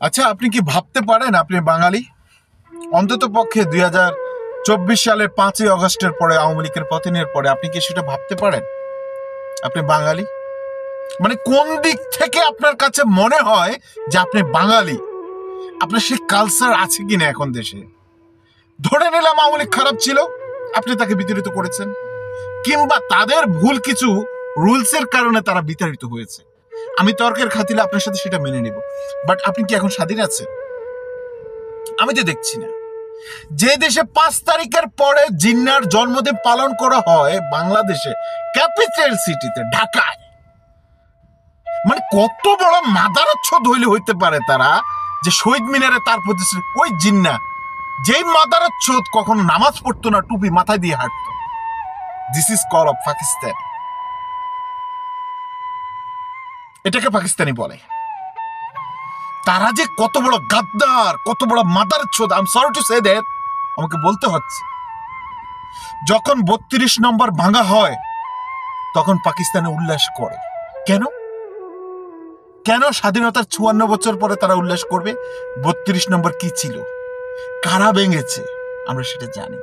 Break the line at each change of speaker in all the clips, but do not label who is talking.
আচ্ছা, আপনি কি ভাবতে পারেন আপনি বাঙালি? অন্তত পক্ষে 2024 সালের 5ই আগস্টের পরে, আওয়ামী লীগের পতনের পরে আপনি কি সেটা ভাবতে পারেন আপনি বাঙালি? মানে কোন দিক থেকে আপনার কাছে মনে হয় যে আপনি বাঙালি? আপনার সেই কালচার আছে কিনা এখন দেশে? ধরে নিলাম আওয়ামী লীগ খারাপ ছিল, আপনি তাকে বিতাড়িত করেছেন, কিংবা তাদের ভুল কিছু রুলসের কারণে তারা বিতাড়িত হয়েছে। আমি তর্কের খাতিরে আপনার সাথে সেটা মেনে নেব, বাট আপনি কি এখন স্বাধীন আছেন? আমি তো দেখছি না। যে দেশে 5 তারিখের পরে জিন্নার জন্মদিন পালন করা হয় বাংলাদেশে, ক্যাপিটাল সিটিতে ঢাকায়, মানে কত বড় মাদারচ্ছদ হইলে হইতে পারে তারা, যে শহীদ মিনারে তার প্রতি ওই জিন্না, যেই মাদারচ্ছদ কখনো নামাজ পড়তো না, টুপি মাথায় দিয়ে হাঁটতো। This is call of Pakistan. এটাকে পাকিস্তানি বলে। তারা যে কত বড় গাদ্দার, কত বড় মাদারচ্ছদ, I am sorry to say that, আমাকে বলতে হচ্ছে। যখন 32 নম্বর ভাঙা হয় তখন পাকিস্তানে উল্লাস করে। কেন? কেন স্বাধীনতার 54 বছর পরে তারা উল্লাস করবে? 32 নম্বর কি ছিল, কারা ভেঙেছে, আমরা সেটা জানি।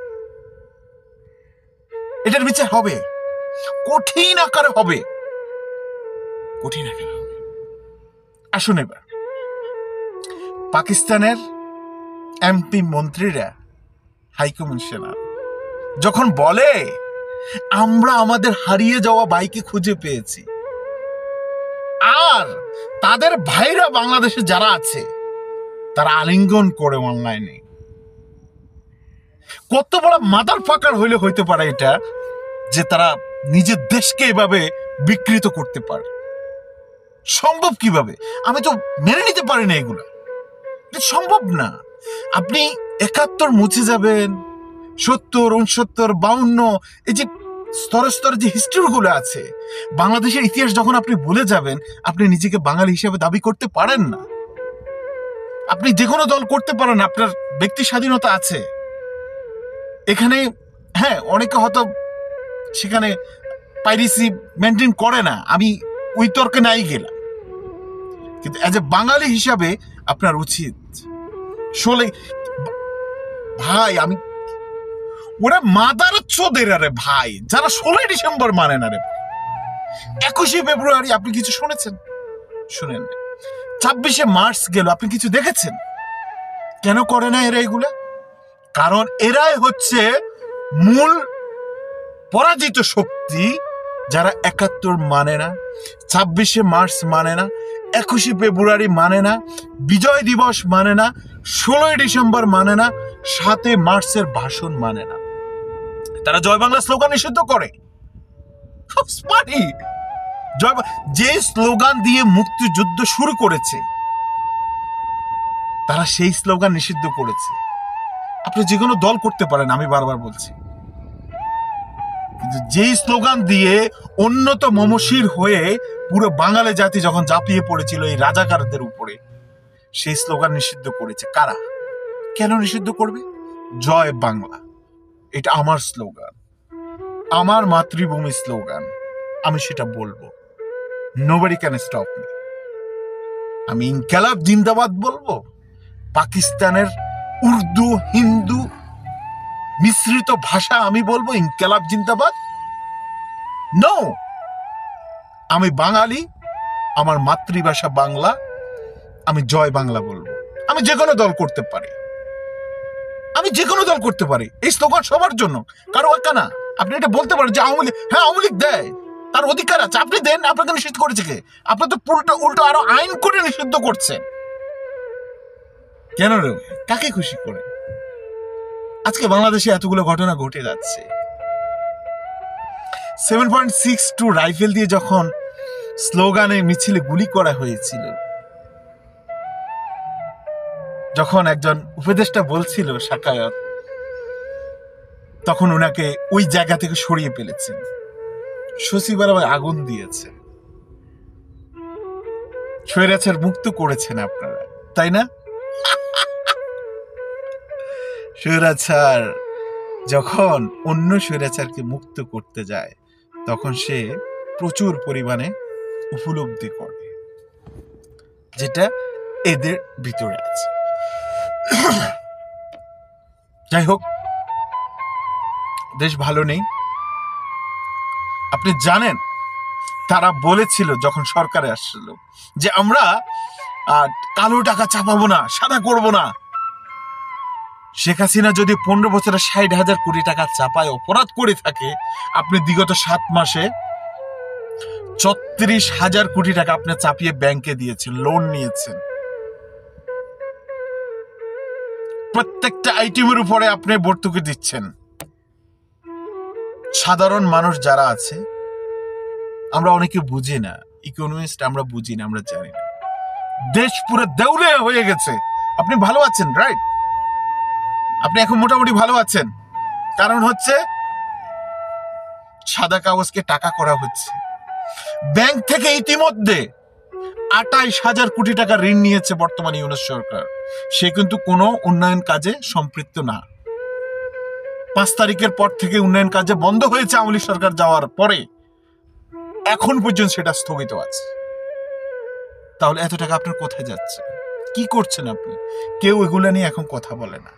এটার বিচার হবে, কঠিন আকারে হবে, কঠিন আকারে হবে। আসুন এবার পাকিস্তানের এমপি মন্ত্রীরা, হাইকমিশনার যখন বলে আমরা আমাদের হারিয়ে যাওয়া ভাইকে খুঁজে পেয়েছি, আর তাদের ভাইরা বাংলাদেশে যারা আছে তারা আলিঙ্গন করে অনলাইনে, কত বড় মাদার ফাকার হইলে হইতে পারে এটা, যে তারা নিজের দেশকে এভাবে বিকৃত করতে পারে? সম্ভব কিভাবে? আমি তো মেনে নিতে পারি না, এগুলা সম্ভব না। আপনি 71 মুছে যাবেন, 70, 69, 52, এই যে স্তরে স্তরে যে হিস্ট্রিগুলো আছে বাংলাদেশের ইতিহাস, যখন আপনি ভুলে যাবেন, আপনি নিজেকে বাঙালি হিসেবে দাবি করতে পারেন না। আপনি যে কোনো দল করতে পারেন, আপনার ব্যক্তি স্বাধীনতা আছে এখানে। হ্যাঁ, অনেকে হয়তো সেখানে পাইরেসি মেনটেন করে না, আমি ওই তর্কে নাই গেলাম, কিন্তু অ্যাজ এ বাঙালি হিসাবে আপনার উচিত ভাই, আমি ওরা মাদারচ্ছদের আরে ভাই, যারা 16 ডিসেম্বর মানে না রে। 21শে ফেব্রুয়ারি আপনি কিছু শুনেছেন? শুনেন। 26শে মার্চ গেল, আপনি কিছু দেখেছেন? কেন করে না এরা এগুলা? কারণ এরাই হচ্ছে মূল পরাজিত শক্তি, যারা 71 মানে না, 26শে মার্চ মানে না, 21শে ফেব্রুয়ারি মানে না, বিজয় দিবস মানে না, 16ই ডিসেম্বর মানে না, 7 মার্চের ভাষণ মানে না। তারা জয় বাংলা স্লোগান নিষিদ্ধ করে। যে স্লোগান দিয়ে মুক্তিযুদ্ধ শুরু করেছে তারা সেই স্লোগান নিষিদ্ধ করেছে। আপনি যে কোনো দল করতে পারেন, আমি বারবার বলছি, কিন্তু যেই স্লোগান দিয়ে উন্নত মমশির হয়ে পুরো বাঙালি জাতি যখন ঝাঁপিয়ে পড়েছিল এই রাজাকারদের উপরে, সেই স্লোগান নিষিদ্ধ করেছে কারা? কেন নিষিদ্ধ করবে? জয় বাংলা, এটা আমার স্লোগান, আমার মাতৃভূমি স্লোগান, আমি সেটা বলবো। Nobody can stop me. আমি ইনকালাব জিন্দাবাদ বলবো, পাকিস্তানের উর্দু হিন্দু মিশ্রিত ভাষা আমি বলবো ইনকালাব জিন্দাবাদ? নো, আমি বাঙালি, আমার মাতৃভাষা বাংলা, আমি জয় বাংলা বলবো। আমি যে কোনো দল করতে পারি, আমি যে কোনো দল করতে পারি, এই স্লোগান সবার জন্য, কারো একা না। আপনি এটা বলতে পারেন যে আওয়ামী লীগ, হ্যাঁ আওয়ামী লীগ দেয়, তার অধিকার আছে, আপনি দেন, আপনাকে নিষিদ্ধ করেছে কে? আপনি তো উল্টো আরো আইন করে নিষিদ্ধ করছেন। কেন রে? কাকে খুশি করে? আজকে বাংলাদেশে এতগুলো ঘটনা ঘটে যাচ্ছে। 7.62 রাইফেল দিয়ে যখন স্লোগানে মিছিলে গুলি করা হয়েছিল, যখন একজন উপদেষ্টা বলছিল শাকায়ত, তখন ওনাকে ওই জায়গা থেকে সরিয়ে ফেলেছেন, সচিবালয় আগুন দিয়েছে, স্বৈরাচার মুক্ত করেছেন আপনারা, তাই না? স্বৈরাচার যখন অন্য স্বৈরাচারকে মুক্ত করতে যায়, তখন সে প্রচুর পরিমাণে উপলব্ধি করে, যেটা এদের ভিতরে আছে। যাই হোক, দেশ ভালো নেই। আপনি জানেন তারা বলেছিল যখন সরকারে আসছিল যে আমরা কালো টাকা চাপাবো না, সাদা করব না। শেখ হাসিনা যদি 15 বছরে 60,000 কোটি টাকা চাপায় অপরাধ করে থাকে, আপনি বিগত 7 মাসে 34,000 কোটি টাকা আপনি চাপিয়ে ব্যাংকে দিয়েছেন, লোন নিয়েছেন। প্রত্যেকটা আইটেমের উপরে আপনি ভর্তুকি দিচ্ছেন। সাধারণ মানুষ যারা আছে, আমরা অনেকে বুঝি না, ইকোনমিস্ট আমরা বুঝি না, আমরা জানি না। দেশ পুরো দেউলিয়া হয়ে গেছে। আপনি ভালো আছেন, রাইট? আপনি এখন মোটামুটি ভালো আছেন, কারণ হচ্ছে সাদা কাগজকে টাকা করা হচ্ছে। ব্যাংক থেকে ইতিমধ্যে 28,000 কোটি টাকা ঋণ নিয়েছে বর্তমান ইউনূস সরকার। সে কিন্তু কোনো উন্নয়ন কাজে সম্পৃক্ত না। 5 তারিখের পর থেকে উন্নয়ন কাজে বন্ধ হয়েছে আওয়ামী লীগ সরকার যাওয়ার পরে, এখন পর্যন্ত সেটা স্থগিত আছে। তাহলে এত টাকা আপনার কোথায় যাচ্ছে? কি করছেন আপনি? কেউ এগুলো নিয়ে এখন কথা বলে না।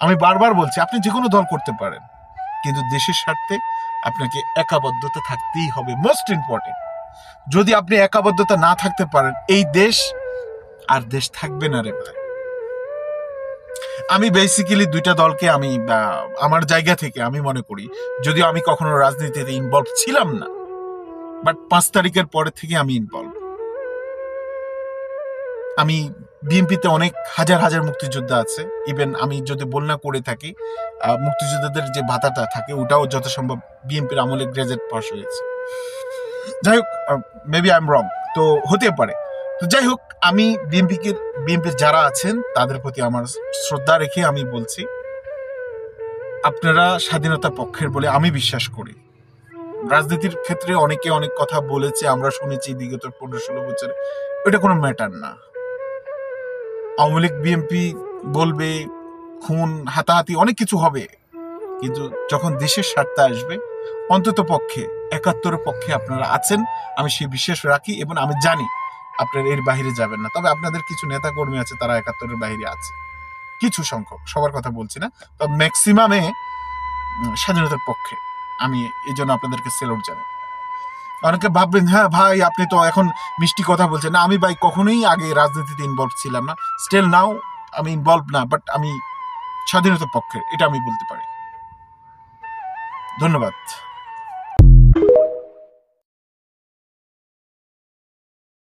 আমি বারবার বলছি, আপনি যে কোনো দল করতে পারেন, কিন্তু দেশের স্বার্থে আপনাকে একাবদ্ধতা থাকতেই হবে। Most important. যদি আপনি একাবদ্ধতা না থাকতে পারেন, এই দেশ আর দেশ থাকবে না রে ভাই। আমি বেসিক্যালি দুইটা দলকে আমি আমার জায়গা থেকে আমি মনে করি, যদিও আমি কখনো রাজনীতিতে ইনভলভ ছিলাম না, বাট 5 তারিখের পরে থেকে আমি ইনভলভ। আমি বিএনপিতে অনেক হাজার হাজার মুক্তিযোদ্ধা আছে। ইভেন আমি যদি বন্যা করে থাকি, মুক্তিযোদ্ধাদের যে ভাতাটা থাকে ওটাও যথাসম্ভব বিএনপির আমলে গ্রাজুয়েট পাস হয়েছে। যাই হোক, মেবি আই এম রং, তো হতে পারে। তো যাই হোক, আমি বিএনপির যারা আছেন তাদের প্রতি আমার শ্রদ্ধা রেখে আমি বলছি, আপনারা স্বাধীনতা পক্ষের বলে আমি বিশ্বাস করি। রাজনীতির ক্ষেত্রে অনেকে অনেক কথা বলেছে, আমরা শুনেছি বিগত 15-16 বছরে, এটা কোনো ম্যাটার না। আওয়ামী লীগ বিএনপি বলবে, খুন হাতাহাতি অনেক কিছু হবে, কিন্তু যখন দেশের স্বার্থে আসবে, অন্তত পক্ষে 71-এর পক্ষে আপনারা আছেন, আমি সেই বিশ্বাস রাখি এবং আমি জানি আপনারা এর বাইরে যাবেন না। তবে আপনাদের কিছু নেতা কর্মী আছে, তারা 71-এর বাইরে আছে, কিছু সংখ্যক, সবার কথা বলছি না, তবে ম্যাক্সিমামে স্বাধীনতার পক্ষে। আমি এই জন্য আপনাদেরকে সেলুট জানাই। অনেকে ভাববেন, হ্যাঁ ভাই আপনি তো এখন মিষ্টি কথা বলছেন। না, আমি ভাই কখনোই আগে রাজনীতিতে ইনভলভ ছিলাম না, স্টিল নাও আমি ইনভলভ না, বাট আমি স্বাধীনতার পক্ষে, এটা আমি বলতে পারি। ধন্যবাদ।